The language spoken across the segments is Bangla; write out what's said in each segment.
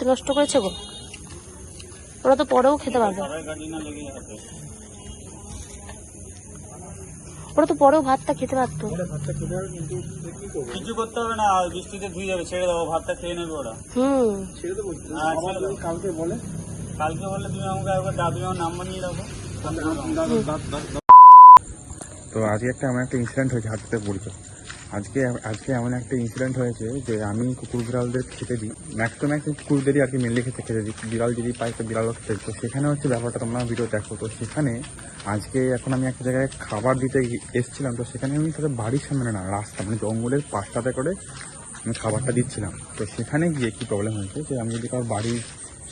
নষ্ট করেছে গো। ওরা তো পরেও খেতে পারবে, ওরা তো পরেও ভাতটা খেতে পারতো। কিছু করতে হবে না, বৃষ্টিতে ধুয়ে যাবে, ছেড়ে দেবো, ভাতটা খেয়ে নেবে ওরা। কালকে বলে তুমি আমাকে একবার দাদু আমার নাম্বার নিয়ে রাখো। তো আজকে এমন একটা ইনসিডেন্ট হয়েছে, হাতে পড়ছে। আজকে এমন একটা ইনসিডেন্ট হয়েছে যে আমি কুকুর বিড়ালদের খেতে দিই, ম্যাক্স কুকুরদেরই আর কি মেনলি খেতে দিই, বিড়াল যদি পাই তো বিড়ালও খেতে দিই। তো সেখানে হচ্ছে ব্যাপারটা, তোমরা ভিডিও দেখো। তো সেখানে আজকে এখন আমি একটা জায়গায় খাবার দিতে এসেছিলাম। তো সেখানে আমি তাদের বাড়ির সামনে না, রাস্তা মানে জঙ্গলের পাশটাতে করে আমি খাবারটা দিচ্ছিলাম। তো সেখানে গিয়ে কি প্রবলেম হয়েছে যে আমি যদি কারোর বাড়ির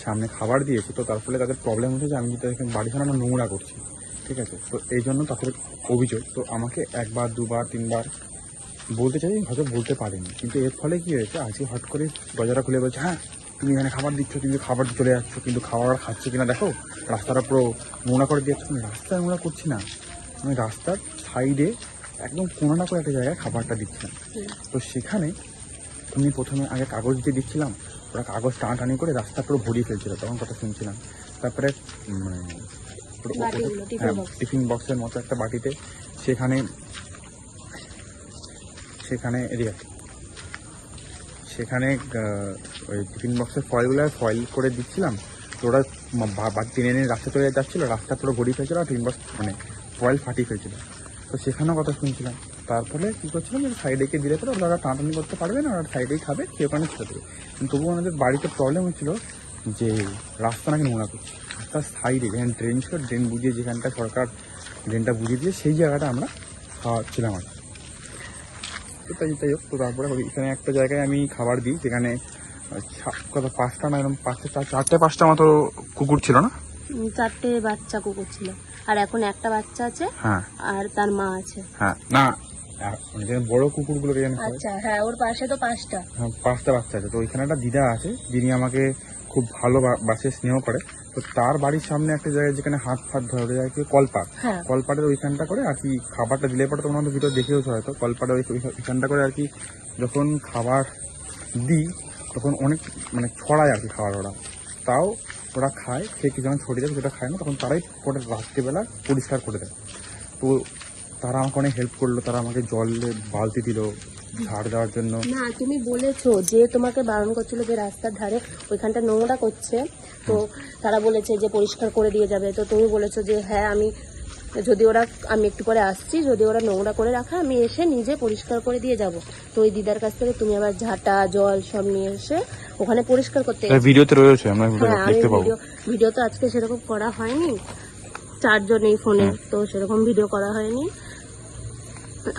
সামনে খাবার দিয়েছি, তো তার ফলে তাদের প্রবলেম হচ্ছে যে আমি যদি বাড়ির সামনে আমরা নোংরা করছি, ঠিক আছে। তো এই জন্য তাদের অভিযোগ। তো আমাকে একবার দুবার তিনবার বলতে চাই, হয়তো বলতে পারিনি, কিন্তু এর ফলে কি হয়েছে, আজকে হট করে দরজাটা খুলে বলছে, হ্যাঁ তুমি এখানে খাবার দিচ্ছ, কিন্তু খাবার চলে যাচ্ছ, কিন্তু খাবার খাচ্ছে কিনা দেখো, রাস্তাটা পুরো নোংরা করে দিচ্ছ। রাস্তায় নোংরা করছি না, আমি রাস্তার সাইডে একদম কোনো না কোনো একটা জায়গায় খাবারটা দিচ্ছিলাম। তো সেখানে আমি প্রথমে আগে কাগজ দিয়ে দিচ্ছিলাম, ওরা কাগজ টানাটানি করে রাস্তা পুরো ভরিয়ে ফেলছিল, তখন কথা শুনছিলাম। তারপরে টিফিন বক্সের মতো একটা বাটিতে সেখানে ওই টিফিন বক্সের ফয়েল করে দিচ্ছিলাম। তো ওরা টেনে নিয়ে রাস্তা চলে যাচ্ছিলো, রাস্তা পুরো গড়িয়ে ফেলছিল, আর টিফিন বক্স মানে ফয়েল ফাটিয়ে ফেলছিল। তো সেখানেও কথা শুনছিলাম। তারপরে কী করছিলাম, সাইডে কে দিলে পরে ওরা টানাটানি করতে পারবে না, ওরা সাইডেই খাবে, কেউ ওখানে ছেড়ে দেবে। কিন্তু তবুও ওনাদের বাড়িতে প্রবলেম হচ্ছিলো যে রাস্তা নাকি নোংরা করছে। রাস্তার সাইডে যেখানে ড্রেন ছিল, ড্রেন বুঝিয়ে, যেখানটা সরকার ড্রেনটা বুঝিয়ে দিয়ে সেই জায়গাটা আমরা খাওয়াচ্ছিলাম আর। তো তাই হোক, তো তারপরে এখানে একটা জায়গায় আমি খাবার দিই, সেখানে কত 5টা না এরকম 4-5টা মতো কুকুর ছিল না, 4টে বাচ্চা কুকুর ছিল, আর এখন একটা বাচ্চা আছে। হ্যাঁ, আর তার মা আছে। হ্যাঁ না বড় কুকুরগুলো, আচ্ছা হ্যাঁ, ওর পাশে তো 5টা, হ্যাঁ 5টা বাচ্চা আছে। তো ওইখানে একটা দিদা আছে, যিনি আমাকে খুব ভালো বাসে স্নেহ করে। তো তার বাড়ির সামনে একটা জায়গায় যেখানে হাত ধরে যায় কি কলপাটের ওইখানটা করে আর কি খাবারটা দিলে পরে, তোমরা ভিতরে দেখেওছো হয়তো, কলপাটের ওইখানটা করে আর কি যখন খাবার দিই তখন অনেক মানে ছড়ায় আর কি খাবার, ওরা তাও ওরা খায়, সে কিছু যখন ছড়িয়ে দেয় যেটা খায় না, তখন তারাই পরে রাত্রিবেলা পরিষ্কার করে দেয়। তো তারা আমাকে অনেক হেল্প করলো, তারা আমাকে জলে বালতি দিল ঝাড় দেওয়ার জন্য। না, তুমি বলেছো যে তোমাকে বারণ করছিল যে রাস্তার ধারে ওইখানটা নোংরা করছে, তো তারা বলেছে যে পরিষ্কার করে দিয়ে যাবে। তো তুমি বলেছো যে হ্যাঁ আমি একটু পরে আসছি, যদি ওরা নোংরা করে রাখা আমি এসে নিজে পরিষ্কার করে দিয়ে যাব। তো ওই দিদার কাছ থেকে তুমি আবার ঝাঁটা জল সব নিয়ে এসে ওখানে পরিষ্কার করতে। ভিডিওতে রয়েছে, আমরা দেখতে পাবো। ভিডিও তো আজকে সেরকম করা হয়নি, চার্জও নেই ফোনে, তো সেরকম ভিডিও করা হয়নি।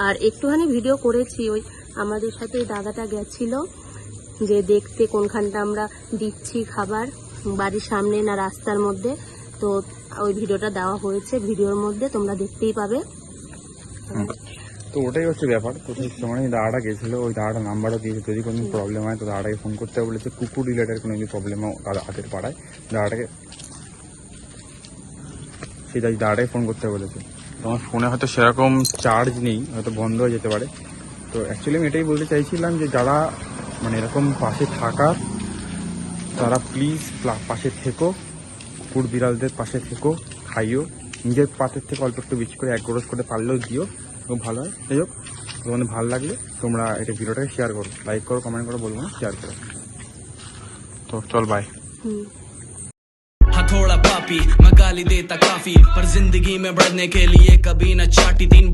আর একটুখানি ভিডিও করেছি, ওই আমাদের সাথে দাদাটা গেছিল যে দেখতে কোনখানটা আমরা দিচ্ছি খাবার, বাড়ির সামনে না রাস্তার মধ্যে। তো ওই ভিডিওটা দেওয়া হয়েছে, ভিডিওর মধ্যে তোমরা দেখতেই পাবে। তো ওটাই হচ্ছে ব্যাপার। তো সেই সময় দাদাটা গেছিল, ওই দাদাটা নাম্বারও দিয়েছে, যদি কোনো প্রবলেম হয় তো দাদাটাকে ফোন করতে বলেছে। কুকুর রিলেটেড কোনো যদি প্রবলেম হয় হাতের পাড়ায় দাদাটাকে ফোন করতে বলেছে। তোমার ফোনে হয়তো সেরকম চার্জ নেই, হয়তো বন্ধ হয়ে যেতে পারে। তো অ্যাকচুয়ালি আমি এটাই বলতে চাইছিলাম যে যারা মানে এরকম পাশে থাকার, তারা প্লিজ পাশে থেকো, কুকুর বিড়ালদের পাশে থেকো, খাইও, নিজের পাতের থেকে অল্প একটু বেশি করে 1 গ্রস করে পারলেও দিও, খুব ভালো হয়। যাই হোক, তোমাদের ভালো লাগলে তোমরা এটা ভিডিওটাকে শেয়ার করো, লাইক করো, কমেন্ট করো, বলবো না, শেয়ার করো। তো চল বাই। थोड़ा पापी मैं गाली देता काफी, पर जिंदगी में बढ़ने के लिए कभी न चाटी 3